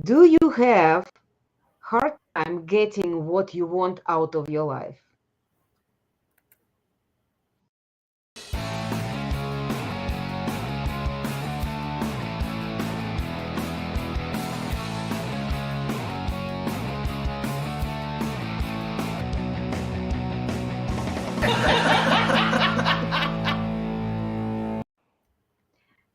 Do you have hard time getting what you want out of your life?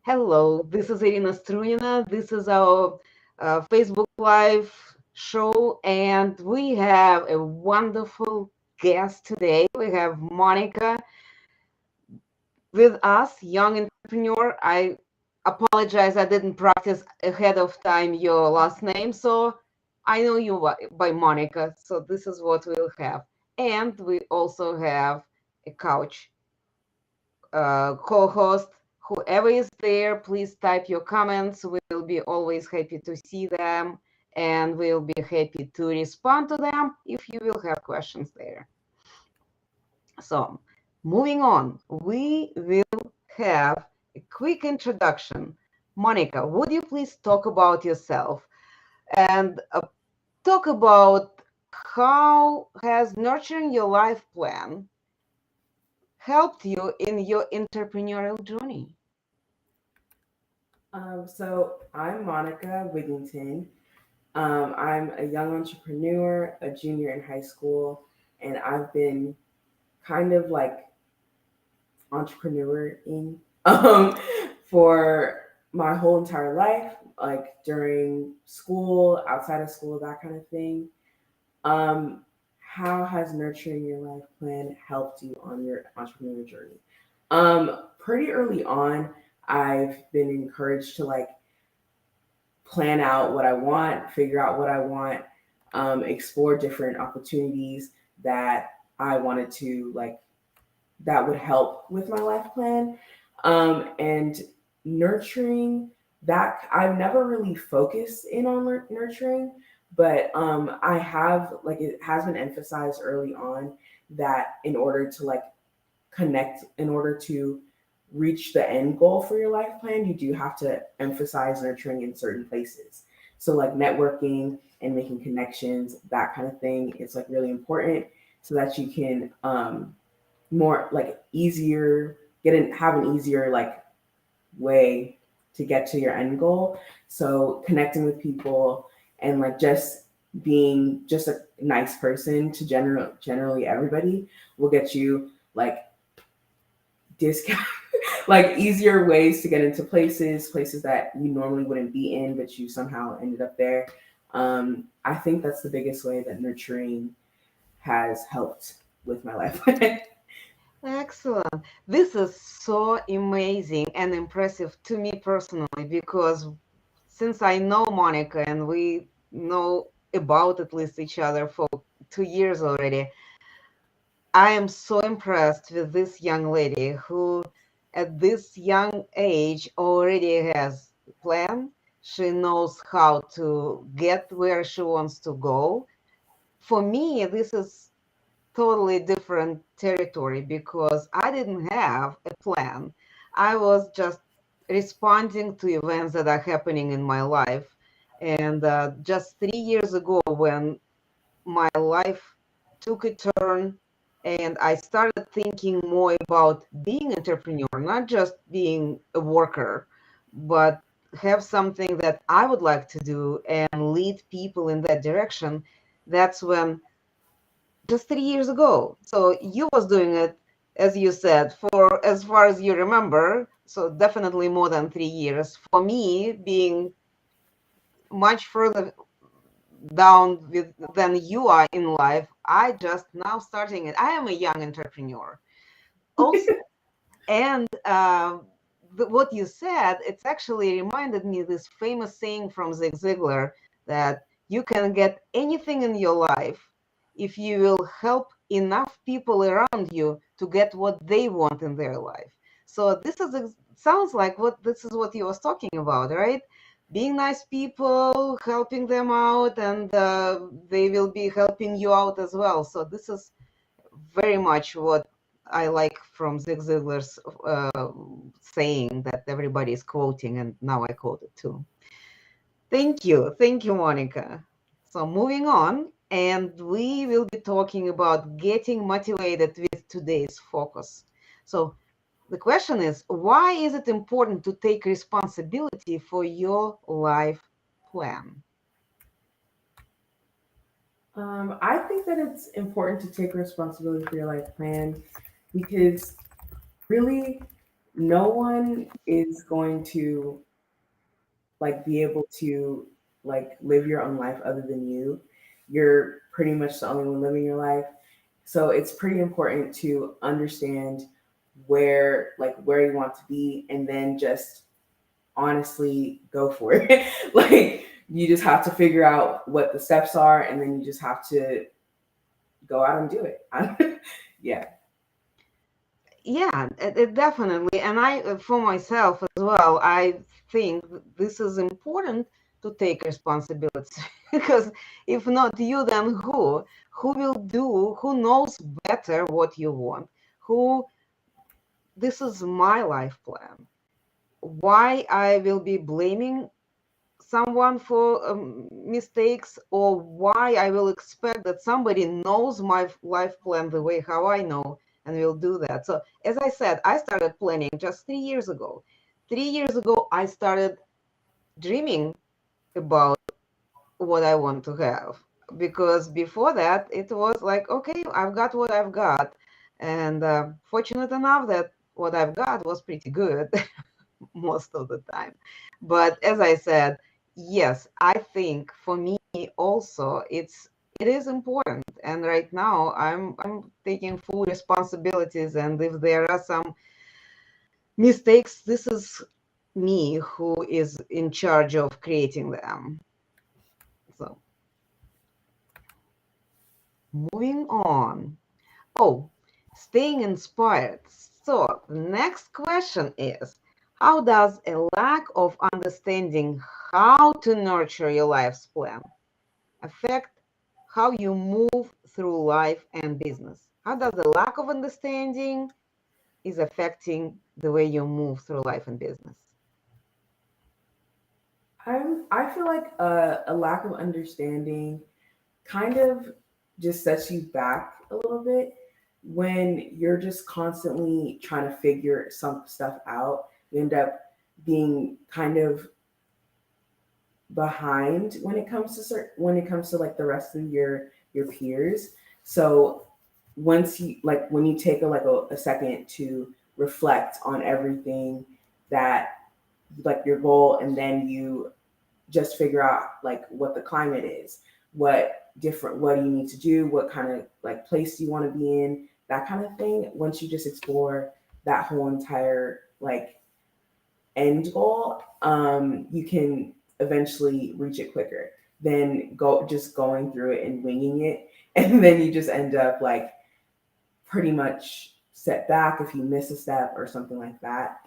Hello, this is Irina Strunina. This is our Facebook Live show, and we have a wonderful guest today. We have Monica with us, young entrepreneur. I apologize, I didn't practice ahead of time your last name, so I know you by Monica. So this is what we'll have. And we also have a couch co-host. Whoever is there, please type your comments. We'll be always happy to see them, and we'll be happy to respond to them if you will have questions there. So, moving on, we will have a quick introduction. Monica, would you please talk about yourself and talk about how has nurturing your life plan helped you in your entrepreneurial journey? So I'm Monica Wiginton. I'm a young entrepreneur, a junior in high school, and I've been kind of like entrepreneuring for my whole entire life, like during school, outside of school, that kind of thing. Um, how has nurturing your life plan helped you on your entrepreneur journey? Pretty early on, I've been encouraged to like plan out what I want, figure out what I want, explore different opportunities that I wanted to like that would help with my life plan. And nurturing that I've never really focused in on nurturing, but I have like it has been emphasized early on that in order to like connect, in order to reach the end goal for your life plan, you do have to emphasize nurturing in certain places. So like networking and making connections, that kind of thing, it's like really important so that you can more like easier have an easier like way to get to your end goal. So connecting with people and like just being just a nice person to generally everybody will get you like discount like easier ways to get into places that you normally wouldn't be in but you somehow ended up there. I think that's the biggest way that nurturing has helped with my life. Excellent. This is so amazing and impressive to me personally because since I know Monica and we know about at least each other for 2 years already, I am so impressed with this young lady who at this young age already has a plan. She knows how to get where she wants to go. For me, this is totally different territory because I didn't have a plan. I was just responding to events that are happening in my life. And just 3 years ago, when my life took a turn and I started thinking more about being an entrepreneur, not just being a worker, but have something that I would like to do and lead people in that direction. That's when just 3 years ago. So you was doing it, as you said, for as far as you remember. So definitely more than 3 years. For me, being much further down than you are in life, I just now starting it. I am a young entrepreneur. Also, and what you said, it's actually reminded me this famous saying from Zig Ziglar that you can get anything in your life if you will help enough people around you to get what they want in their life. So this is sounds like what this is what you was talking about, right? Being nice people, helping them out, and they will be helping you out as well. So this is very much what I like from Zig Ziglar's saying that everybody is quoting, and now I quote it too. Thank you, Monica. So moving on, and we will be talking about getting motivated with today's focus. So the question is, why is it important to take responsibility for your life plan? I think that it's important to take responsibility for your life plan because really no one is going to like be able to like live your own life other than you. You're pretty much the only one living your life. So it's pretty important to understand where you want to be and then just honestly go for it. Like you just have to figure out what the steps are and then you just have to go out and do it. Yeah. Yeah, definitely. And for myself as well, I think this is important to take responsibility because if not you, then who? Who will do? Who knows better what you want? Who? This is my life plan. Why I will be blaming someone for mistakes, or why I will expect that somebody knows my life plan the way how I know and will do that. So as I said, I started planning just 3 years ago. 3 years ago, I started dreaming about what I want to have, because before that it was like, okay, I've got what I've got, and fortunate enough that what I've got was pretty good most of the time. But as I said, yes, I think for me also it is important. And right now I'm taking full responsibilities. And if there are some mistakes, this is me who is in charge of creating them. So moving on. Oh, staying inspired. So, the next question is, how does a lack of understanding how to nurture your life's plan affect how you move through life and business? How does the lack of understanding is affecting the way you move through life and business? I feel like a lack of understanding kind of just sets you back a little bit when you're just constantly trying to figure some stuff out. You end up being kind of behind when it comes to when it comes to like the rest of your peers. So once you like when you take a second to reflect on everything that like your goal and then you just figure out like what the climate is, what do you need to do, what kind of like place do you want to be in, that kind of thing. Once you just explore that whole entire like end goal, you can eventually reach it quicker than going through it and winging it, and then you just end up like pretty much set back if you miss a step or something like that.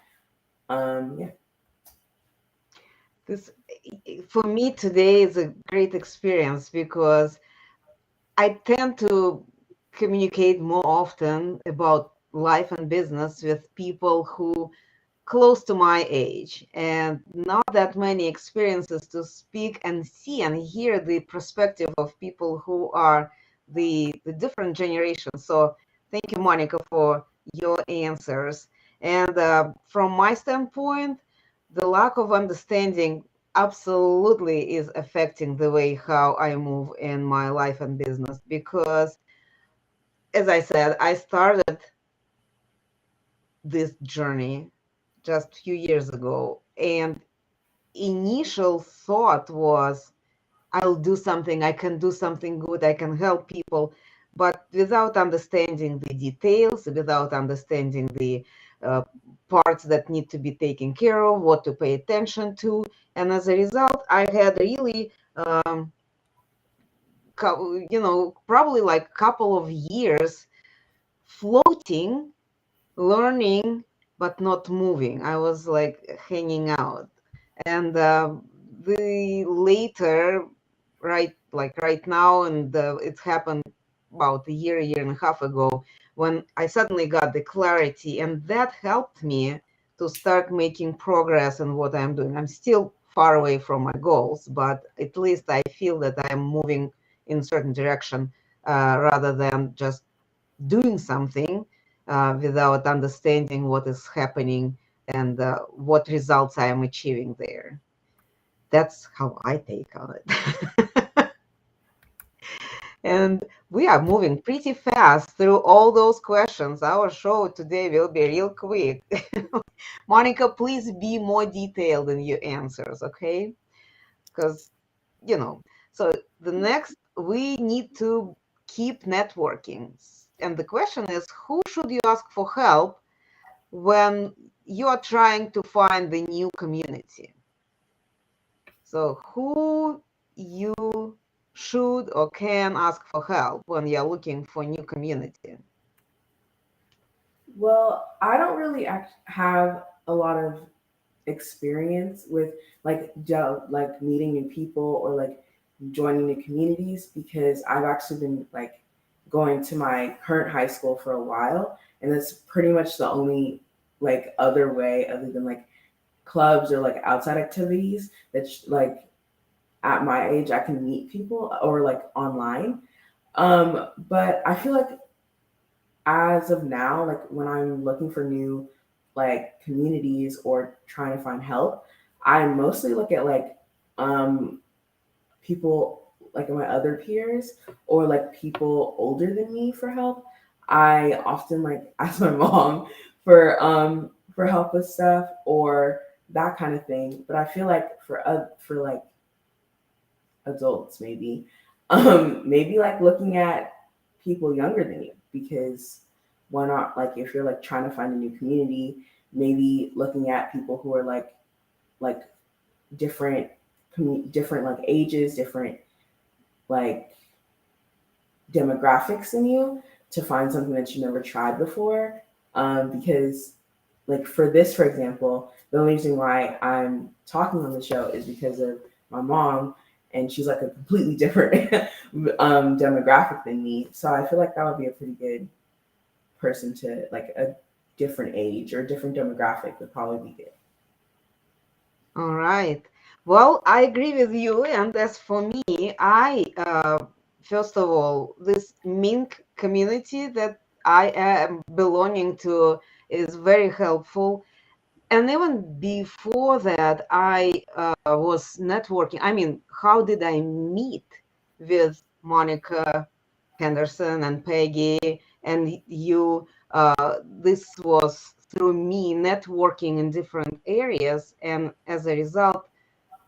Yeah. This, for me, today is a great experience because I tend to communicate more often about life and business with people who close to my age and not that many experiences to speak and see and hear the perspective of people who are the different generations. So thank you, Monica, for your answers. And from my standpoint, the lack of understanding absolutely is affecting the way how I move in my life and business because, as I said, I started this journey just a few years ago, and initial thought was, I'll do something, I can do something good, I can help people, but without understanding the details, without understanding the uh, parts that need to be taken care of, what to pay attention to. And as a result, I had really probably like a couple of years floating, learning, but not moving. I was like hanging out. And the later, right now, and it happened about a year and a half ago, when I suddenly got the clarity, and that helped me to start making progress in what I'm doing. I'm still far away from my goals, but at least I feel that I am moving in a certain direction rather than just doing something without understanding what is happening and what results I am achieving there. That's how I take on it. And we are moving pretty fast through all those questions. Our show today will be real quick. Monica, please be more detailed in your answers, okay? Because, you know, so the next, we need to keep networking. And the question is, who should you ask for help when you are trying to find the new community? So who you should or can ask for help when you're looking for new community? Well, I don't really have a lot of experience with like meeting new people or like joining new communities because I've actually been like going to my current high school for a while, and that's pretty much the only like other way other than like clubs or like outside activities that's like at my age I can meet people or like online. But I feel like as of now, like when I'm looking for new like communities or trying to find help, I mostly look at like um people like my other peers or like people older than me for help. I often like ask my mom for help with stuff or that kind of thing. But I feel like for like adults maybe like looking at people younger than you because why not, like if you're like trying to find a new community, maybe looking at people who are like different different like ages, different like demographics than you to find something that you never tried before. Because like for this, for example, the only reason why I'm talking on the show is because of my mom, and she's like a completely different demographic than me. So I feel like that would be a pretty good person to like a different age or different demographic would probably be good. All right. Well, I agree with you. And as for me, I, first of all, this mink community that I am belonging to is very helpful. And even before that, I was networking. I mean, how did I meet with Monica, Henderson, and Peggy, and you? This was through me networking in different areas, and as a result,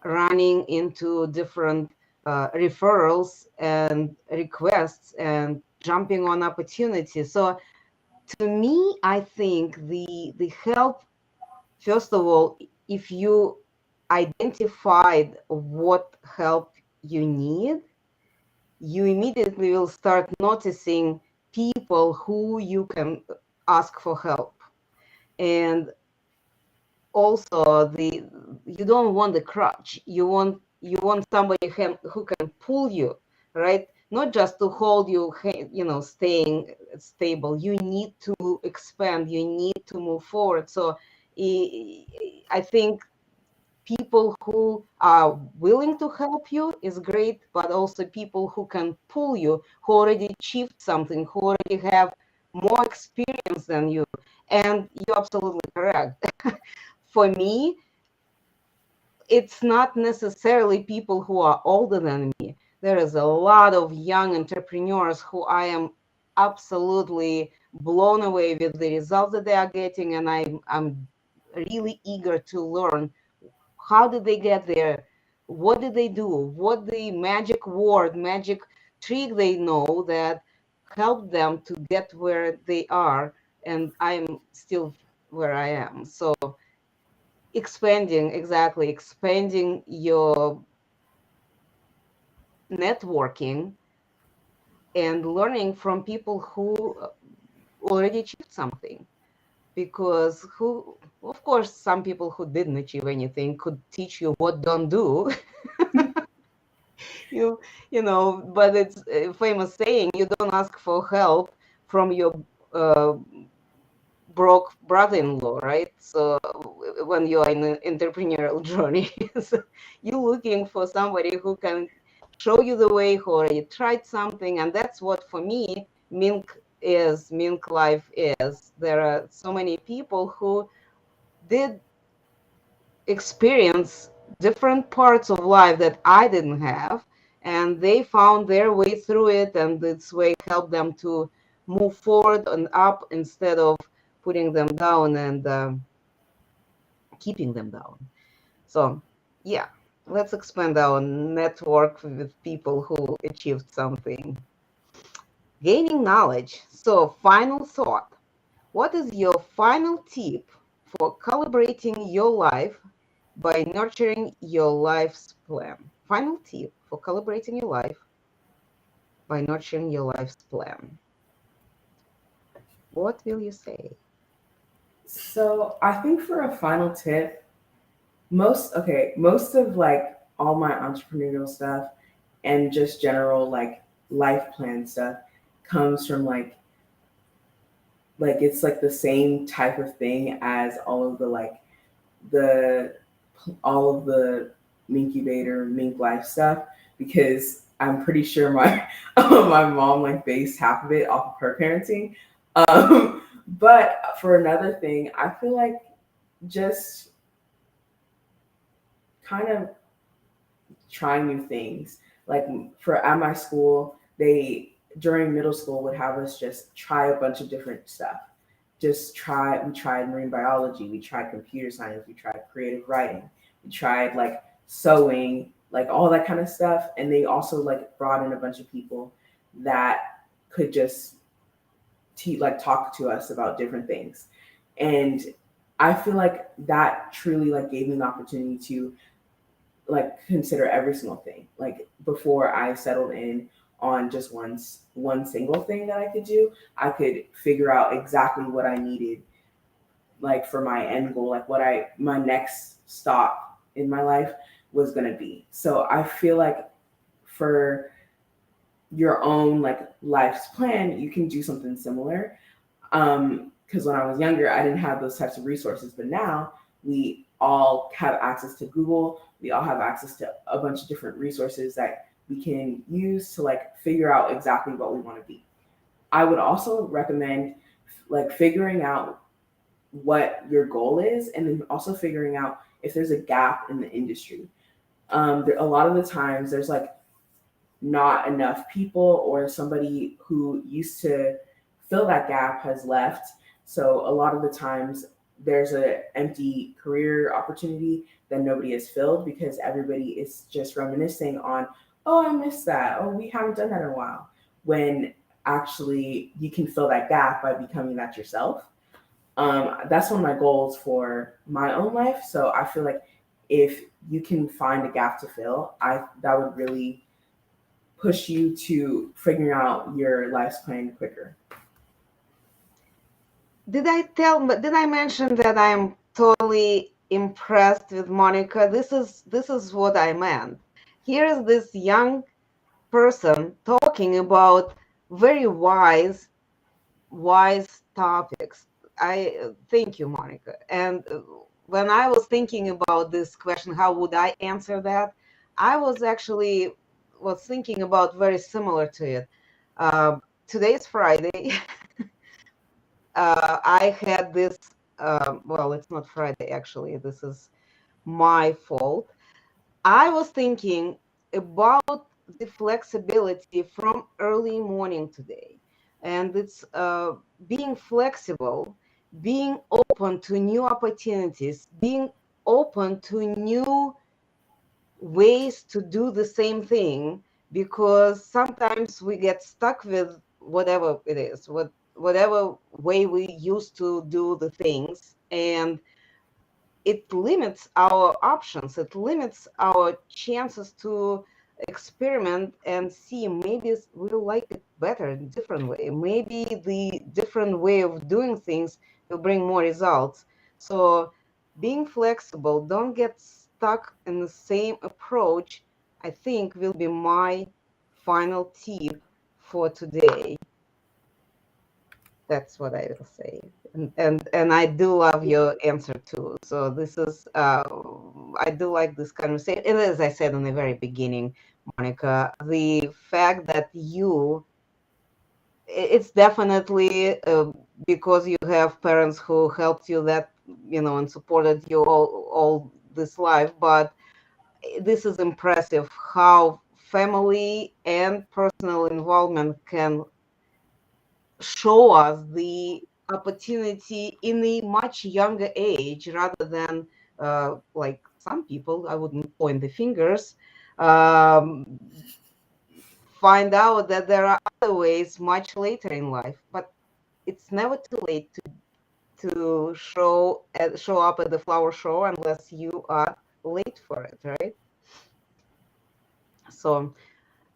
running into different referrals and requests and jumping on opportunities. So to me, I think the help, first of all, if you identified what help you need, you immediately will start noticing people who you can ask for help. And also the you don't want the crutch. You want somebody who can pull you, right? Not just to hold you, staying stable. You need to expand. You need to move forward. So I think people who are willing to help you is great, but also people who can pull you, who already achieved something, who already have more experience than you. And you're absolutely correct. For me, it's not necessarily people who are older than me. There is a lot of young entrepreneurs who I am absolutely blown away with the results that they are getting, and I'm really eager to learn how did they get there, what did they do, what the magic word, magic trick they know that helped them to get where they are, and I'm still where I am. So expanding your networking and learning from people who already achieved something, because who of course some people who didn't achieve anything could teach you what don't do. But it's a famous saying, you don't ask for help from your uh, broke brother-in-law, right? So when you are in an entrepreneurial journey, so you're looking for somebody who can show you the way, who already tried something, and that's what for me Mink life is. There are so many people who did experience different parts of life that I didn't have, and they found their way through it, and this way helped them to move forward and up instead of putting them down and keeping them down. So, yeah, let's expand our network with people who achieved something. Gaining knowledge. So, final thought. What is your final tip for calibrating your life by nurturing your life's plan? Final tip for calibrating your life by nurturing your life's plan. What will you say? So I think for a final tip, most of like all my entrepreneurial stuff and just general like life plan stuff comes from like it's like the same type of thing as all of the like the all of the Minkubator, Mink Life stuff because I'm pretty sure my my mom like based half of it off of her parenting. But for another thing, I feel like just kind of trying new things. Like for at my school, they during middle school would have us just try a bunch of different stuff. We tried marine biology, we tried computer science, we tried creative writing, we tried like sewing, like all that kind of stuff. And they also like brought in a bunch of people that could just like talk to us about different things. And I feel like that truly like gave me the opportunity to like consider every single thing. Like before I settled in on just one single thing that I could do, I could figure out exactly what I needed like for my end goal, like what I my next stop in my life was going to be. So I feel like for your own like life's plan, you can do something similar. Because when I was younger, I didn't have those types of resources, but now we all have access to Google. We all have access to a bunch of different resources that we can use to like figure out exactly what we want to be. I would also recommend like figuring out what your goal is and then also figuring out if there's a gap in the industry. A lot of the times there's like not enough people or somebody who used to fill that gap has left. So a lot of the times there's an empty career opportunity that nobody has filled because everybody is just reminiscing on, oh, I missed that. Oh, we haven't done that in a while. When actually you can fill that gap by becoming that yourself. That's one of my goals for my own life. So I feel like if you can find a gap to fill, I that would really push you to figuring out your life's plan quicker. Did I mention that I'm totally impressed with Monica? This is what I meant. Here is this young person talking about very wise topics. I thank you, Monica. And when I was thinking about this question, how would I answer that? I was thinking about very similar to it. Uh, Today is Friday. I had this. Well, it's not Friday actually. This is my fault. I was thinking about the flexibility from early morning today, and it's being flexible, being open to new opportunities, being open to new ways to do the same thing, because sometimes we get stuck with whatever it is, whatever way we used to do the things, and it limits our options, it limits our chances to experiment and see maybe we'll like it better in a different way. Maybe the different way of doing things will bring more results. So being flexible, don't get stuck in the same approach, I think will be my final tip for today. That's what I will say. And I do love your answer too. So this is I do like this conversation. And as I said in the very beginning, Monica, the fact that it's definitely because you have parents who helped you that and supported you all this life, but this is impressive how family and personal involvement can show us the opportunity in a much younger age rather than like some people, I wouldn't point the fingers, um, find out that there are other ways much later in life. But it's never too late to show up at the flower show unless you are late for it, right? So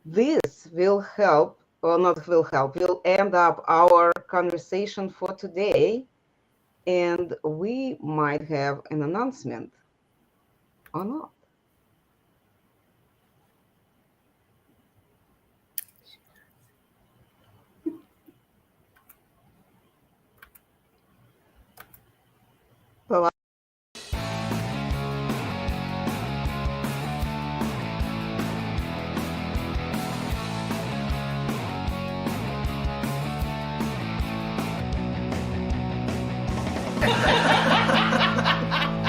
this will help, or not will help, will end up our conversation for today. And we might have an announcement or not.